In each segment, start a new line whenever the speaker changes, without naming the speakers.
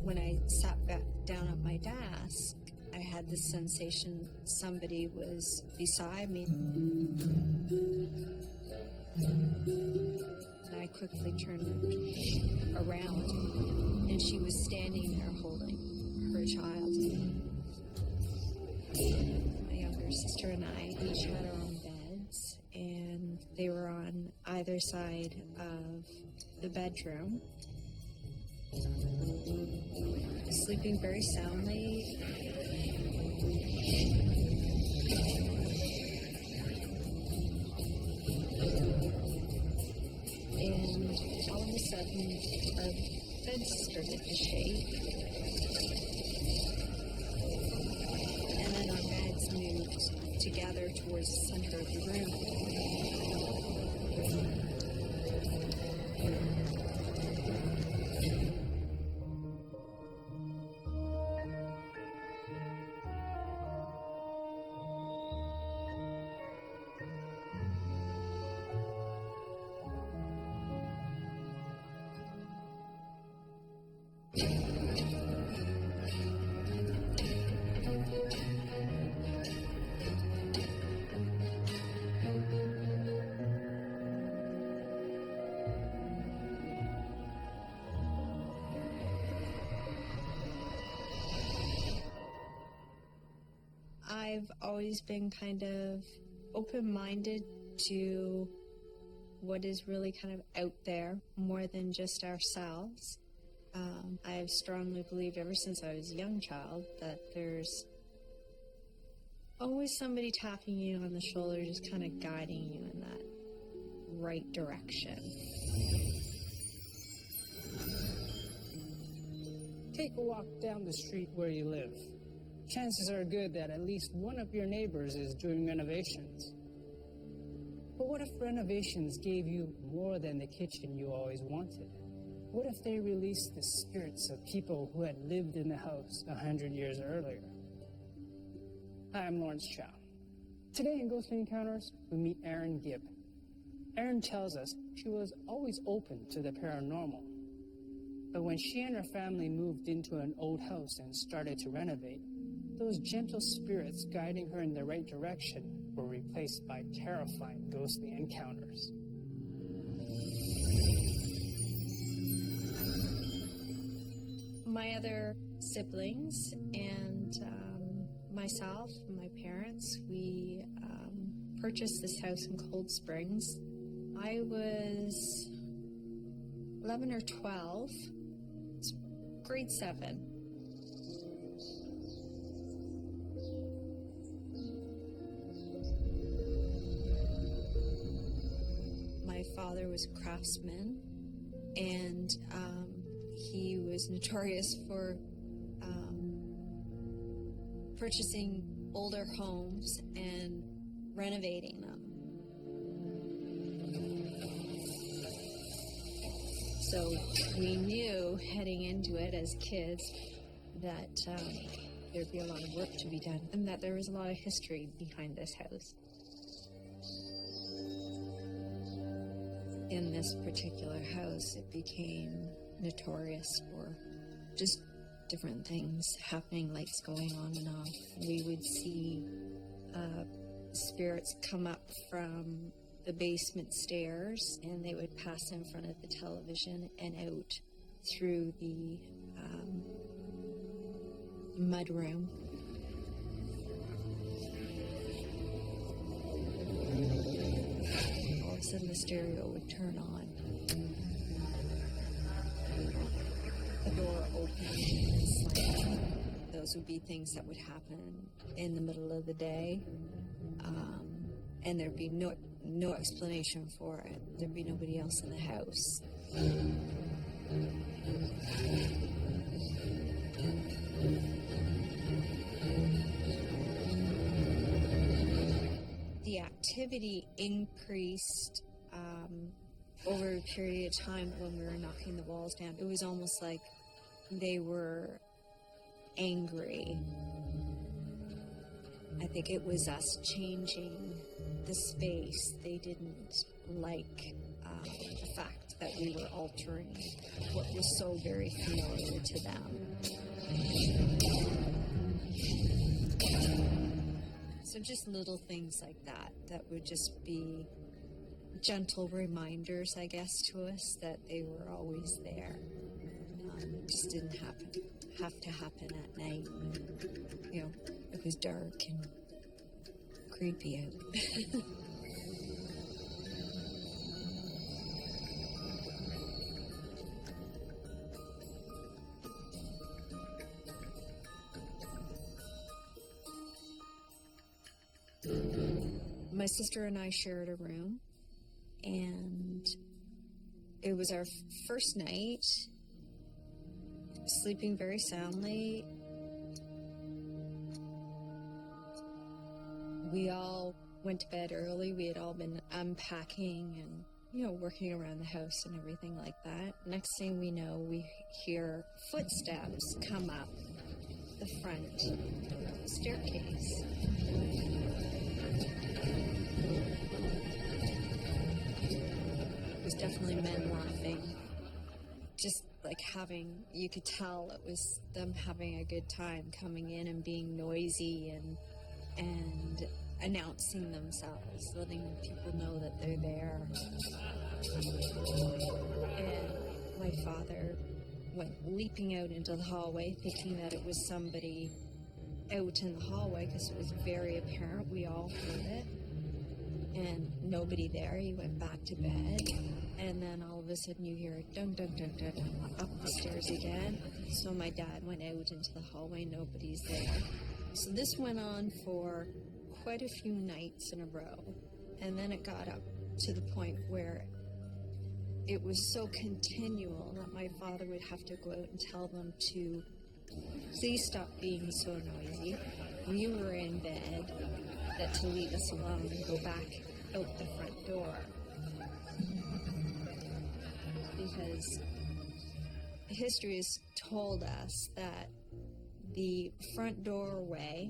When I sat back down at my desk, I had the sensation somebody was beside me. And I quickly turned around, and she was standing there holding her child. My younger sister and I each had our own beds, and they were on either side of the bedroom, sleeping very soundly. And all of a sudden, our beds started to shake. And then our beds moved together towards the center of the room. I've always been kind of open-minded to what is really kind of out there, more than just ourselves. I've strongly believed ever since I was a young child that there's always somebody tapping you on the shoulder, just kind of guiding you in that right direction.
Take a walk down the street where you live. Chances are good that at least one of your neighbors is doing renovations. But what if renovations gave you more than the kitchen you always wanted? What if they released the spirits of people who had lived in the house 100 years earlier? Hi, I'm Lawrence Chow. Today in Ghostly Encounters, we meet Erin Gibb. Erin tells us she was always open to the paranormal. But when she and her family moved into an old house and started to renovate, those gentle spirits guiding her in the right direction were replaced by terrifying ghostly encounters.
My other siblings and myself, my parents, we purchased this house in Cold Springs. I was 11 or 12, grade 7. My father was a craftsman, and he was notorious for purchasing older homes and renovating them. So we knew heading into it as kids that there'd be a lot of work to be done, and that there was a lot of history behind this house. In this particular house, it became notorious for just different things happening, lights going on and off. We would see spirits come up from the basement stairs, and they would pass in front of the television and out through the mud room. All of a sudden the stereo would turn on. The door opened and slammed. Those would be things that would happen in the middle of the day. And there'd be no explanation for it. There'd be nobody else in the house. The activity increased over a period of time when we were knocking the walls down. It was almost like they were angry. I think it was us changing the space. They didn't like the fact that we were altering what was so very familiar to them. So just little things like that, that would just be gentle reminders, I guess, to us that they were always there. It just didn't have to happen at night. You know, it was dark and creepy out. My sister and I shared a room, and it was our first night, sleeping very soundly. We all went to bed early. We had all been unpacking and, working around the house and everything like that. Next thing we know, we hear footsteps come up the front staircase. It was definitely men laughing. Just like you could tell it was them having a good time, coming in and being noisy and announcing themselves, letting people know that they're there. And my father went leaping out into the hallway, thinking that it was somebody out in the hallway, because it was very apparent. We all heard it. And nobody there. He went back to bed. And then all of a sudden you hear it dun dun dun dun dun up the stairs again. So my dad went out into the hallway. Nobody's there. So this went on for quite a few nights in a row. And then it got up to the point where it was so continual that my father would have to go out and tell them to please stop being so noisy. We were in bed, that to leave us alone and go back out the front door. Because history has told us that the front doorway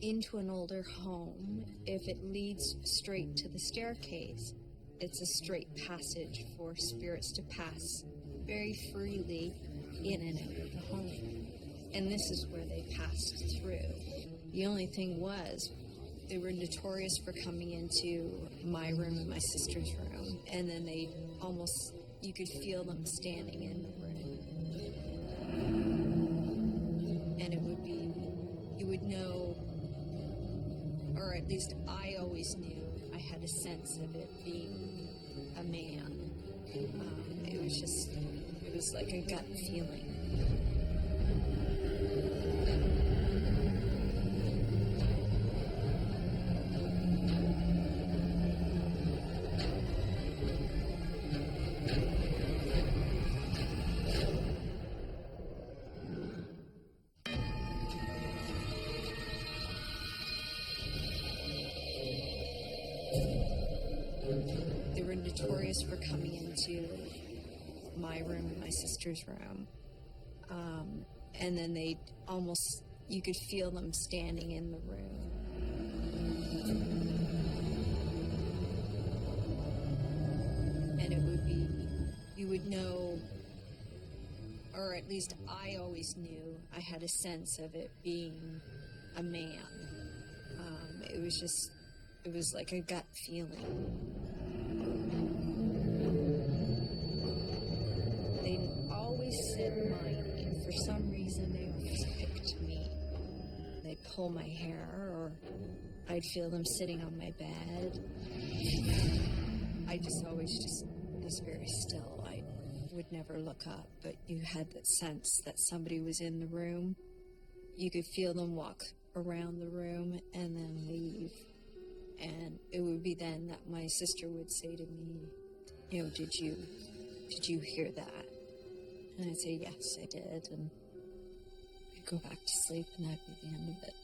into an older home, if it leads straight to the staircase, it's a straight passage for spirits to pass very freely in and out of the home. And this is where they passed through. The only thing was, they were notorious for coming into my room and my sister's room. And then you could feel them standing in the room. And you would know, or at least I always knew, I had a sense of it being a man. It was like a gut feeling. They were notorious for coming into my room and my sister's room. And then you could feel them standing in the room. And you would know, or at least I always knew, I had a sense of it being a man. It was like a gut feeling. They always said my name. For some reason, they always picked me. They'd pull my hair, or I'd feel them sitting on my bed. I always was very still. I would never look up, but you had that sense that somebody was in the room. You could feel them walk around the room and then leave. And it would be then that my sister would say to me, did you hear that? And I'd say, yes, I did. And I'd go back to sleep, and that'd be the end of it.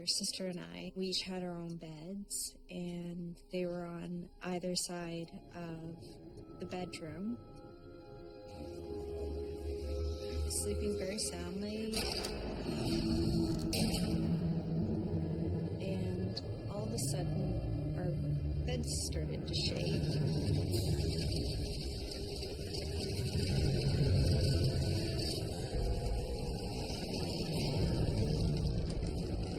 younger sister and I, we each had our own beds, and they were on either side of the bedroom, sleeping very soundly. And all of a sudden, our beds started to shake.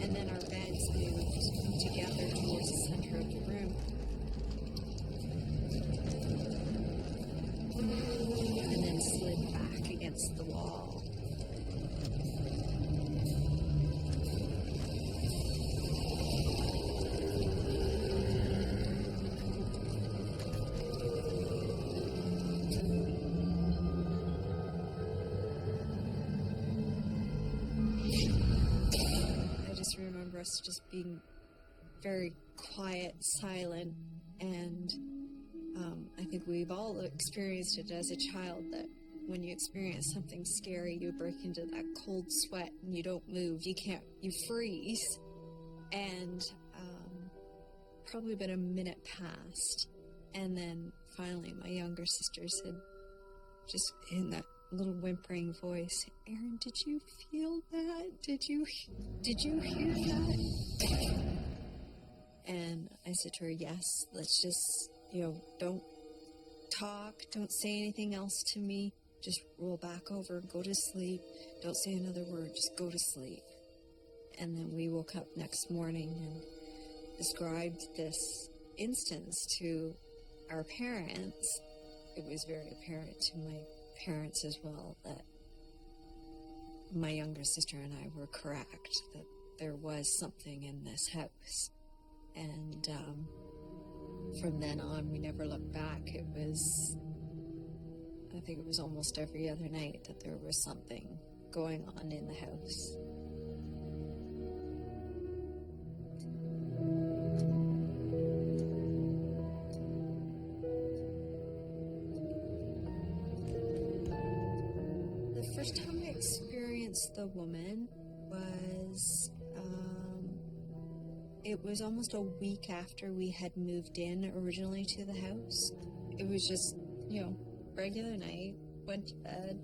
And then our beds moved together towards the center of the room. And then slid back against the wall. I just remember us just being very quiet, silent, and I think we've all experienced it as a child, that when you experience something scary, you break into that cold sweat and you don't move. You freeze. And probably about a minute passed. And then finally my younger sister said, just in that little whimpering voice, "Erin, did you feel that? Did you hear that?" And I said to her, "Yes, let's just, don't talk, don't say anything else to me, just roll back over and go to sleep. Don't say another word, just go to sleep." And then we woke up next morning and described this instance to our parents. It was very apparent to my parents as well that my younger sister and I were correct, that there was something in this house. And from then on, we never looked back. I think it was almost every other night that there was something going on in the house. The first time I experienced the woman was, it was almost a week after we had moved in originally to the house. It was just, regular night, went to bed.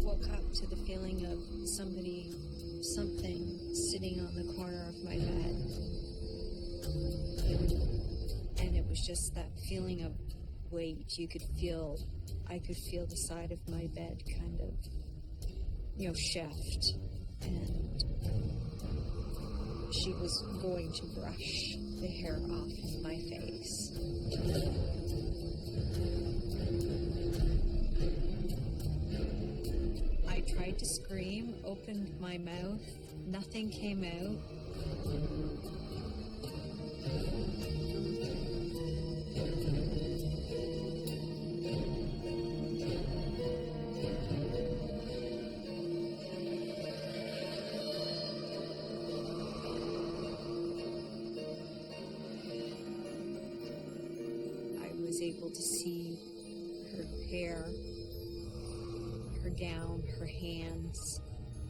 Woke up to the feeling of something sitting on the corner of my bed. And it was just that feeling of weight. I could feel the side of my bed kind of, shift. And she was going to brush the hair off of my face. I tried to scream, opened my mouth, nothing came out. I was able to see her hair, her gown, her hands.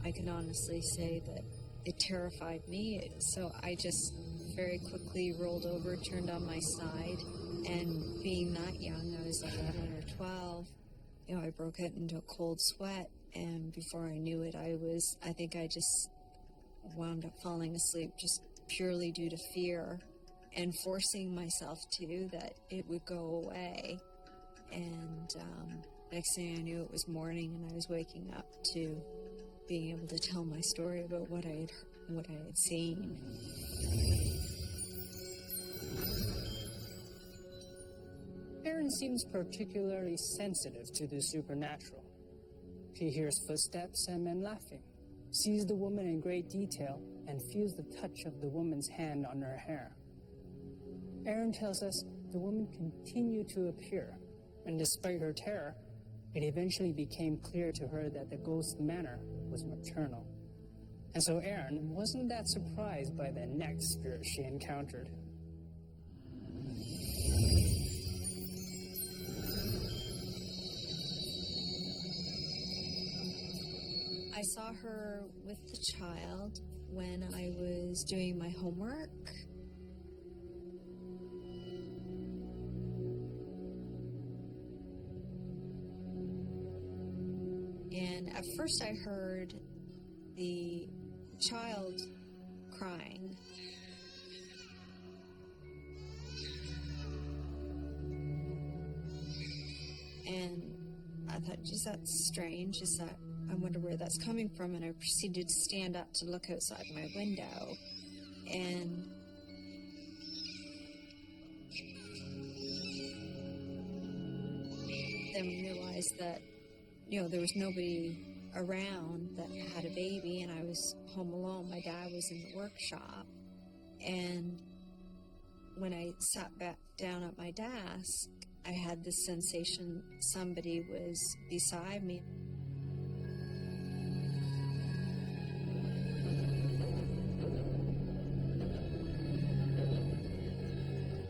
I can honestly say that it terrified me, so I just very quickly rolled over, turned on my side, and being that young, I was like 11 or 12, I broke out into a cold sweat, and before I knew it, I think I just wound up falling asleep just purely due to fear and forcing myself to, that it would go away. And next thing I knew, it was morning, and I was waking up to being able to tell my story about what I had seen.
Erin seems particularly sensitive to the supernatural. She hears footsteps and men laughing, sees the woman in great detail, and feels the touch of the woman's hand on her hair. Erin tells us the woman continued to appear, and despite her terror, It eventually became clear to her that the ghost manor was maternal. And so Erin wasn't that surprised by the next spirit she encountered.
I saw her with the child when I was doing my homework. And at first I heard the child crying. And I thought, geez, that's strange. I wonder where that's coming from. And I proceeded to stand up to look outside my window. And then realized that, there was nobody around that had a baby, and I was home alone. My dad was in the workshop. And when I sat back down at my desk, I had this sensation somebody was beside me.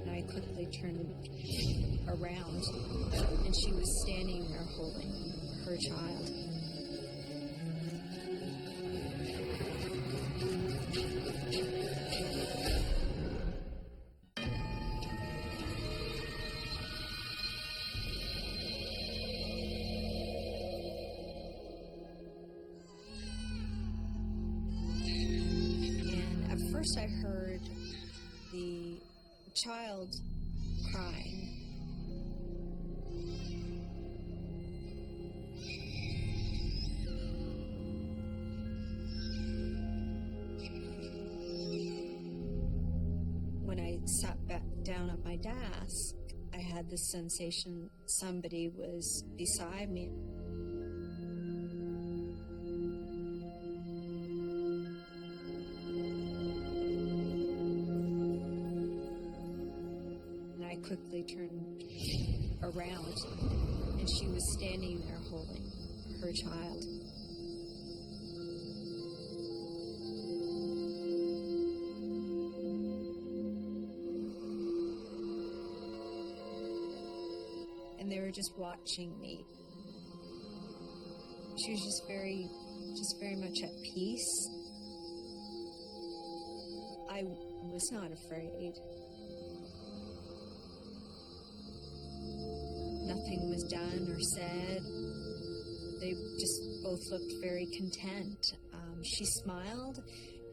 And I quickly turned around, and she was standing there holding her child. And at first I heard the child crying. When I sat back down at my desk, I had this sensation somebody was beside me. And I quickly turned around, and she was standing there holding her child. And they were just watching me. She was just very much at peace. I was not afraid. Nothing was done or said. They just both looked very content. She smiled,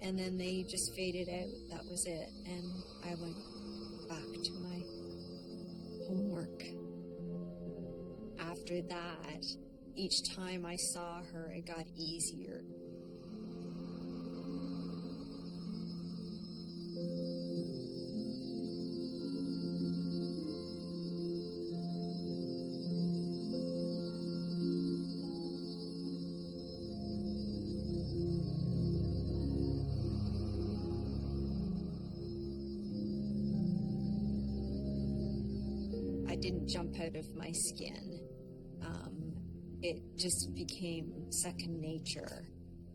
and then they just faded out. That was it. And I went back to my homework. After that, each time I saw her, it got easier. I didn't jump out of my skin. It just became second nature.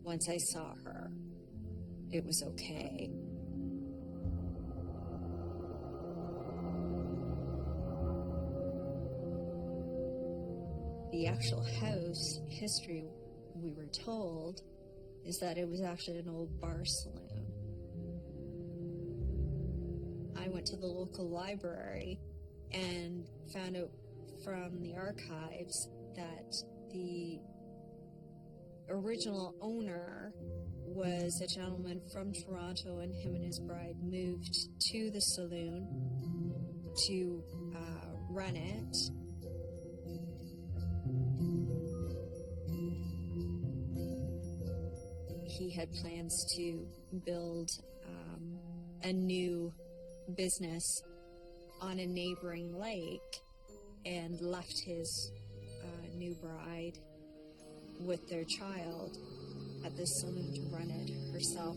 Once I saw her, it was okay. The actual house history, we were told, is that it was actually an old bar saloon. I went to the local library and found out from the archives that the original owner was a gentleman from Toronto, and him and his bride moved to the saloon to run it. He had plans to build a new business on a neighboring lake, and left his new bride with their child at this saloon to run it herself.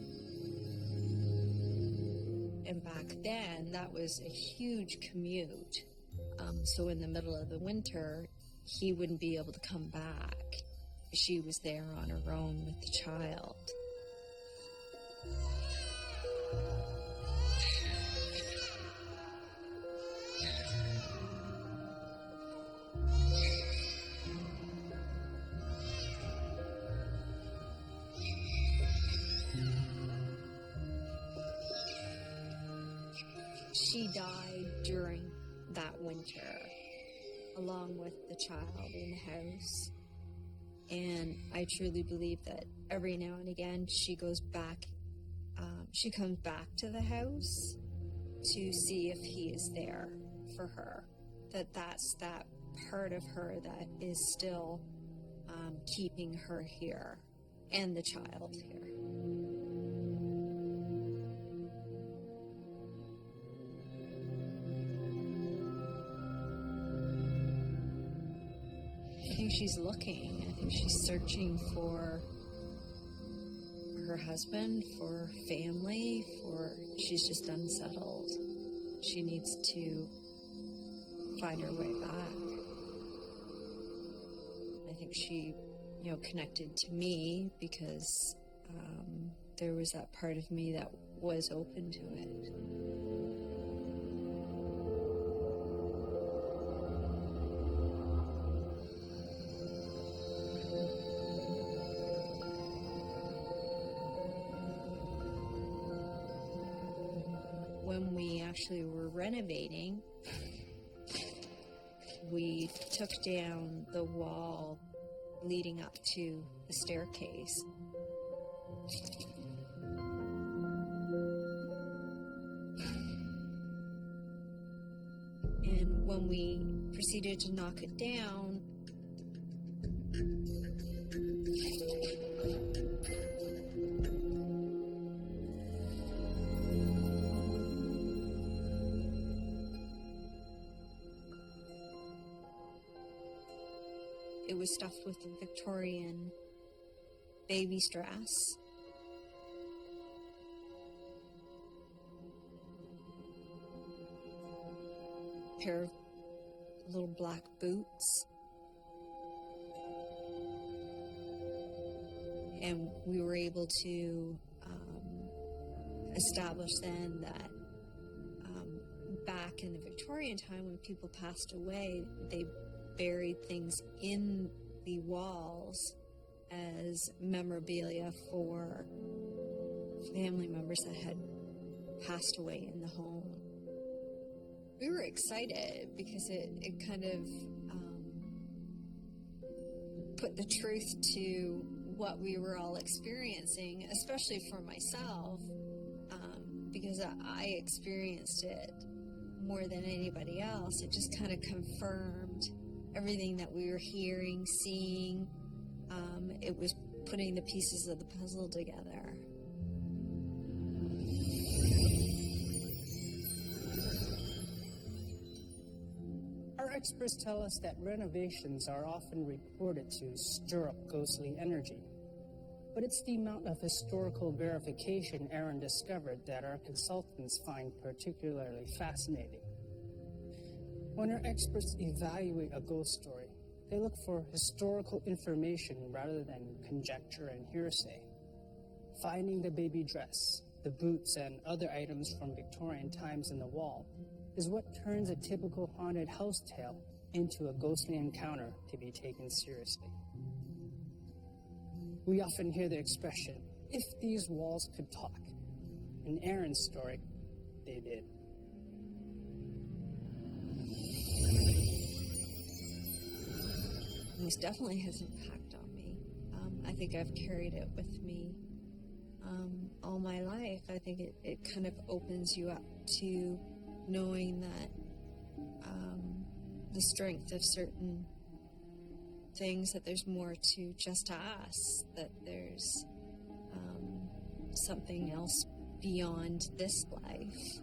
And back then, that was a huge commute. So in the middle of the winter, he wouldn't be able to come back. She was there on her own with the child. She died during that winter, along with the child in the house. And I truly believe that every now and again she goes back, she comes back to the house to see if he is there for her. That's that part of her that is still keeping her here and the child here. I think she's looking. I think she's searching for her husband, for family, she's just unsettled. She needs to find her way back. I think she, connected to me because there was that part of me that was open to it. When we actually were renovating, we took down the wall leading up to the staircase. And when we proceeded to knock it down, it was stuffed with Victorian baby's dress. Pair of little black boots. And we were able to establish then that back in the Victorian time when people passed away, they buried things in the walls as memorabilia for family members that had passed away in the home. We were excited because it kind of put the truth to what we were all experiencing, especially for myself, because I experienced it more than anybody else. It just kind of confirmed everything that we were hearing, seeing. It was putting the pieces of the puzzle together.
Our experts tell us that renovations are often reported to stir up ghostly energy. But it's the amount of historical verification Aaron discovered that our consultants find particularly fascinating. When our experts evaluate a ghost story, they look for historical information rather than conjecture and hearsay. Finding the baby dress, the boots, and other items from Victorian times in the wall is what turns a typical haunted house tale into a ghostly encounter to be taken seriously. We often hear the expression, "If these walls could talk." In Aaron's story, they did.
This definitely has impact on me. I think I've carried it with me all my life. I think it kind of opens you up to knowing that the strength of certain things, that there's more to just us, that there's something else beyond this life.